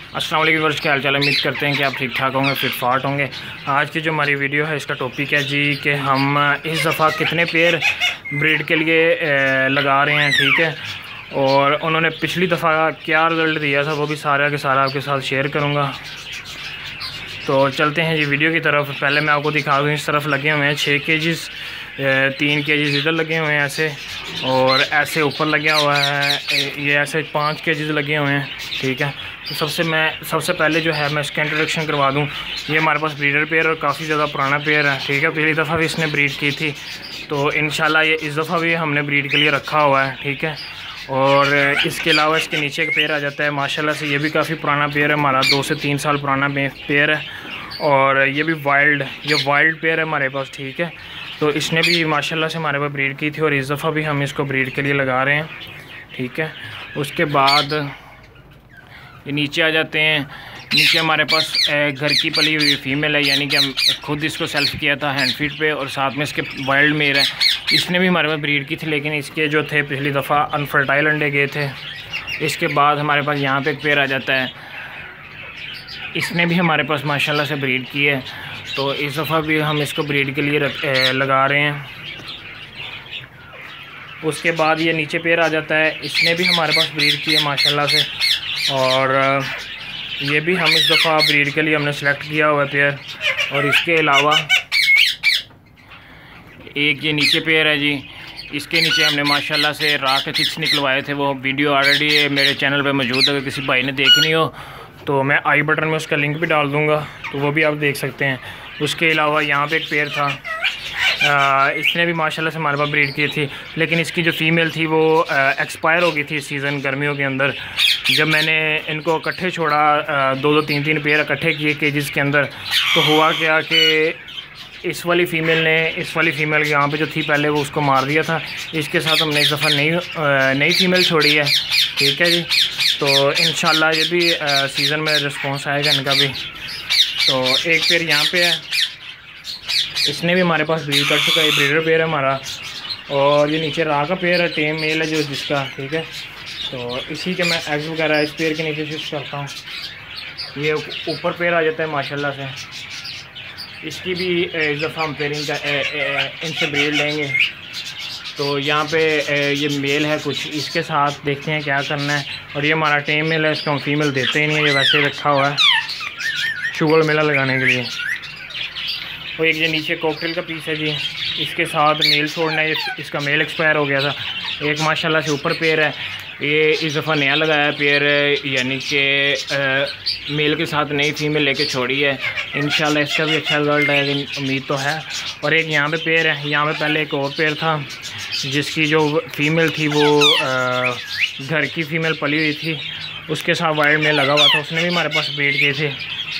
अस्सलाम वालेकुम वर्ष, क्या हाल चाल। उम्मीद करते हैं कि आप ठीक ठाक होंगे, फिट फाट होंगे। आज की जो हमारी वीडियो है इसका टॉपिक है जी कि हम इस दफ़ा कितने पेयर ब्रीड के लिए लगा रहे हैं, ठीक है। और उन्होंने पिछली दफ़ा क्या रिज़ल्ट दिया था वो भी सारा के सारा आपके साथ शेयर करूँगा। तो चलते हैं जी वीडियो की तरफ। पहले मैं आपको दिखा दूँ, इस तरफ लगे हुए हैं 6 केजीज़, 3 केजीज़ इधर लगे हुए हैं ऐसे, और ऐसे ऊपर लगा हुआ है, ये ऐसे 5 केजीज़ लगे हुए हैं, ठीक है। तो सबसे पहले जो है मैं इसका इंट्रोडक्शन करवा दूं। ये हमारे पास ब्रीडर पेयर और काफ़ी ज़्यादा पुराना पेयर है, ठीक है। पिछली दफ़ा भी इसने ब्रीड की थी, तो इंशाल्लाह ये इस दफ़ा भी हमने ब्रीड के लिए रखा हुआ है, ठीक है। और इसके अलावा इसके नीचे एक पेयर आ जाता है माशाल्लाह से, ये भी काफ़ी पुराना पेयर है हमारा, 2 से 3 साल पुराना पेयर है। और ये भी वाइल्ड पेयर है हमारे पास, ठीक है। तो इसने भी माशाल्लाह से हमारे पास ब्रीड की थी और इस दफ़ा भी हम इसको ब्रीड के लिए लगा रहे हैं, ठीक है। उसके बाद ये नीचे आ जाते हैं। नीचे हमारे पास घर की पली हुई फीमेल है, यानी कि हम खुद इसको सेल्फ किया था हैंड फीड पे, और साथ में इसके वाइल्ड मेल है। इसने भी हमारे पास ब्रीड की थी, लेकिन इसके जो थे पिछली दफ़ा अनफर्टाइल अंडे गए थे। इसके बाद हमारे पास यहाँ पे एक पेयर आ जाता है, इसने भी हमारे पास माशाल्लाह से ब्रीड की है। तो इस दफ़ा भी हम इसको ब्रीड के लिए लगा रहे हैं। उसके बाद ये नीचे पेयर आ जाता है, इसने भी हमारे पास ब्रीड की है माशाल्लाह से, और ये भी हम इस दफ़ा ब्रीड के लिए हमने सेलेक्ट किया हुआ है पेयर। और इसके अलावा एक ये नीचे पेयर है जी, इसके नीचे हमने माशाल्लाह से राह के चिक्स निकलवाए थे। वो वीडियो ऑलरेडी मेरे चैनल पे मौजूद है, अगर किसी भाई ने देखनी हो तो मैं आई बटन में उसका लिंक भी डाल दूँगा, तो वो भी आप देख सकते हैं। उसके अलावा यहाँ पे एक पेयर था, इसने भी माशाल्लाह से हमारे पास ब्रीड की थी, लेकिन इसकी जो फ़ीमेल थी वो एक्सपायर हो गई थी इस सीज़न गर्मियों के अंदर। जब मैंने इनको इकट्ठे छोड़ा, 2-2, 3-3 पेयर इकट्ठे किए केजेस के अंदर, तो हुआ क्या कि इस वाली फ़ीमेल यहाँ पे जो थी पहले वो उसको मार दिया था। इसके साथ हमने इस दफ़ा नई फ़ीमेल छोड़ी है, ठीक है जी। तो इंशाल्लाह ये भी सीज़न में रिस्पॉन्स आएगा इनका भी। तो एक पेयर यहाँ पे है, इसने भी हमारे पास ब्रीड कर चुका है, ब्रीडर पेयर है हमारा। और ये नीचे राह का पेयर है, टेम मेल है जो जिसका, ठीक है। तो इसी के मैं एग्स वगैरह इस पेयर के नीचे शिफ्ट करता हूँ। ये ऊपर पेयर आ जाता है माशाल्लाह से, इसकी भी इस दफ़ा हम पेयरिंग का इनसे ब्रीड लेंगे। तो यहाँ पे ये मेल है कुछ, इसके साथ देखते हैं क्या करना है। और ये हमारा टेम मेल है, इसको हम फीमेल देते ही नहीं है, ये वैसे ही रखा हुआ है शुगर मेला लगाने के लिए। और एक ये नीचे कॉकटेल का पीस है जी, इसके साथ मेल छोड़ना है, इसका मेल एक्सपायर हो गया था। एक माशाल्लाह से ऊपर पेयर है, ये इस दफ़ा नया लगाया पेयर है, यानी कि मेल के साथ नई फीमेल लेके छोड़ी है। इंशाल्लाह इसका भी अच्छा रिजल्ट आएगा, उम्मीद तो है। और एक यहाँ पे पेयर है, यहाँ पे पहले एक और पेयर था जिसकी जो फीमेल थी वो घर की फ़ीमेल पली हुई थी, उसके साथ वाइल्ड मेल लगा हुआ था, उसने भी हमारे पास ब्रीड की थी,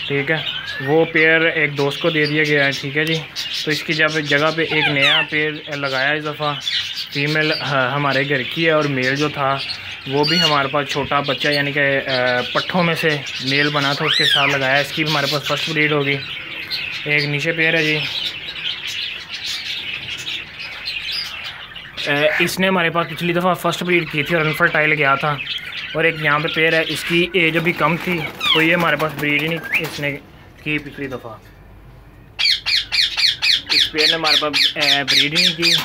ठीक है। वो पेयर एक दोस्त को दे दिया गया है, ठीक है जी। तो इसकी जगह पे एक नया पेयर लगाया इस दफ़ा। फीमेल हमारे घर की है और मेल जो था वो भी हमारे पास छोटा बच्चा, यानी कि पट्ठों में से मेल बना था, उसके साथ लगाया। इसकी भी हमारे पास फर्स्ट ब्रीड होगी। एक नीचे पेयर है जी, इसने हमारे पास पिछली दफ़ा फर्स्ट ब्रीड की थी और अनफर्टाइल गया था। और एक यहाँ पे पेयर है, इसकी एज अभी कम थी, तो ये हमारे पास ब्रीड ही नहीं इसने की पिछली दफ़ा। इस पेयर ने हमारे पास ब्रीड ही नहीं की।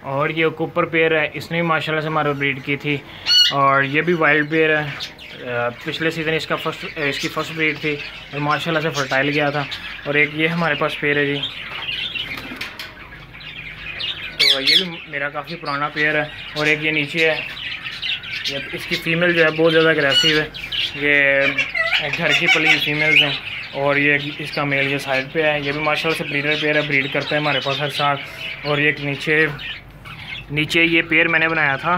और ये ऊपर पेयर है, इसने भी माशाल्लाह से हमारे ब्रीड की थी, और ये भी वाइल्ड पेयर है। पिछले सीज़न इसकी फर्स्ट ब्रीड थी और माशाल्लाह से फर्टाइल गया था। और एक ये हमारे पास पेयर है जी, तो ये भी मेरा काफ़ी पुराना पेयर है। और एक ये नीचे है, ये इसकी फ़ीमेल जो है बहुत ज़्यादा अग्रेसिव है, ये घर की पली फीमेल्स हैं। और ये इसका मेल जो साइड पे है, ये भी माशाल्लाह से ब्रीडर पेयर है, ब्रीड करता है हमारे पास हर साल। और एक नीचे ये पेयर मैंने बनाया था,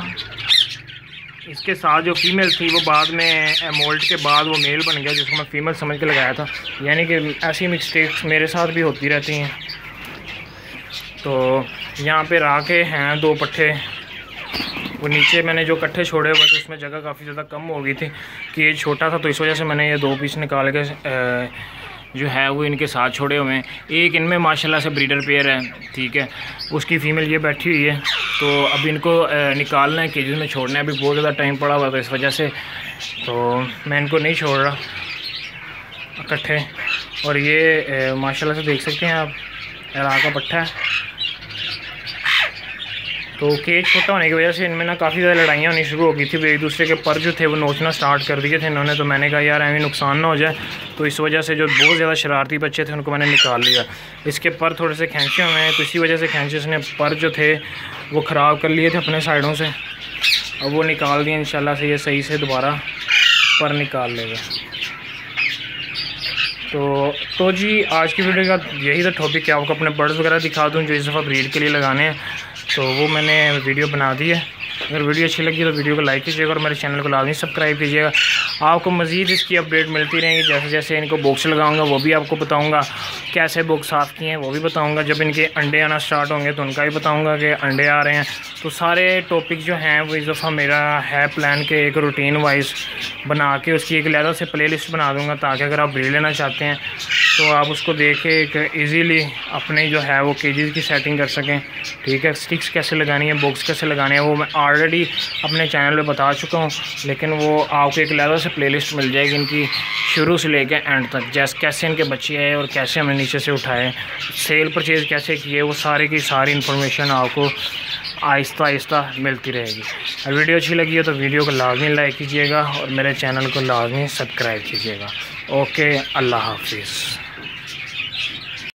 इसके साथ जो फीमेल थी वो बाद में मोल्ड के बाद वो मेल बन गया, जिसको मैं फ़ीमेल समझ के लगाया था। यानी कि ऐसी मिस्टेक्स मेरे साथ भी होती रहती हैं। तो यहाँ पे राह के हैं 2 पट्ठे, वो नीचे मैंने जो कट्ठे छोड़े हुए थे उसमें जगह काफ़ी ज़्यादा कम हो गई थी कि ये छोटा था, तो इस वजह से मैंने ये 2 पीस निकाल के जो है वो इनके साथ छोड़े हुए हैं। एक इनमें माशाल्लाह से ब्रीडर पेयर है, ठीक है, उसकी फ़ीमेल ये बैठी हुई है। तो अब इनको निकालना है, केजेस में छोड़ना है। अभी बहुत ज़्यादा टाइम पड़ा हुआ था इस वजह से, तो मैं इनको नहीं छोड़ रहा इकट्ठे। और ये माशाल्लाह से देख सकते हैं आप, राह का पट्ठा है। तो केज छोटा होने की वजह से इनमें ना काफ़ी ज़्यादा लड़ाइयाँ होनी शुरू हो गई थी। एक दूसरे के पर जो थे वो नोचना स्टार्ट कर दिए थे इन्होंने। तो मैंने कहा यार ऐਵੇਂ नुकसान ना हो जाए, तो इस वजह से जो बहुत ज़्यादा शरारती बच्चे थे उनको मैंने निकाल लिया। इसके पर थोड़े से खींचे हुए हैं, तो इसी वजह से खींचे ने पर जो थे वो ख़राब कर लिए थे अपने साइडों से। अब वो निकाल दिए, इंशाल्लाह से ये सही से दोबारा पर निकाल लेगा। तो जी आज की वीडियो का यही था टॉपिक, क्या आपको अपने बर्ड्स वगैरह दिखा दूँ जो इस दफ़ा ब्रीड के लिए लगाने हैं। तो वो मैंने वीडियो बना दी है। अगर वीडियो अच्छी लगी तो वीडियो को लाइक कीजिएगा और मेरे चैनल को लाजमी सब्सक्राइब कीजिएगा। आपको मज़ीद इसकी अपडेट मिलती रहेंगी। जैसे जैसे इनको बॉक्स लगाऊंगा वो भी आपको बताऊंगा, कैसे बॉक्स साफ़ किए हैं वो भी बताऊंगा। जब इनके अंडे आना स्टार्ट होंगे तो उनका भी बताऊंगा कि अंडे आ रहे हैं। तो सारे टॉपिक जो हैं वो इस दफ़ा मेरा है प्लान के एक रूटीन वाइज बना के उसकी एक अलग से प्ले लिस्ट बना दूँगा, ताकि अगर आप ब्रीड लेना चाहते हैं तो आप उसको देख के एक ईज़िली अपने जो है वो केजेस की सेटिंग कर सकें, ठीक है। स्टिक्स कैसे लगानी है, बॉक्स कैसे लगाने हैं वो मैं ऑलरेडी अपने चैनल पे बता चुका हूँ, लेकिन वो आपको एक अलग से प्लेलिस्ट मिल जाएगी इनकी शुरू से लेकर एंड तक। जैसे कैसे इनके बच्चे आए और कैसे हमने नीचे से उठाए, सेल परचेज़ कैसे किए, वो सारी की सारी इन्फॉर्मेशन आपको आहिस्ता आहिस्ता मिलती रहेगी। अगर वीडियो अच्छी लगी हो तो वीडियो को लाजमी लाइक कीजिएगा और मेरे चैनल को लाजमी सब्सक्राइब कीजिएगा। ओके, अल्लाह हाफिज़।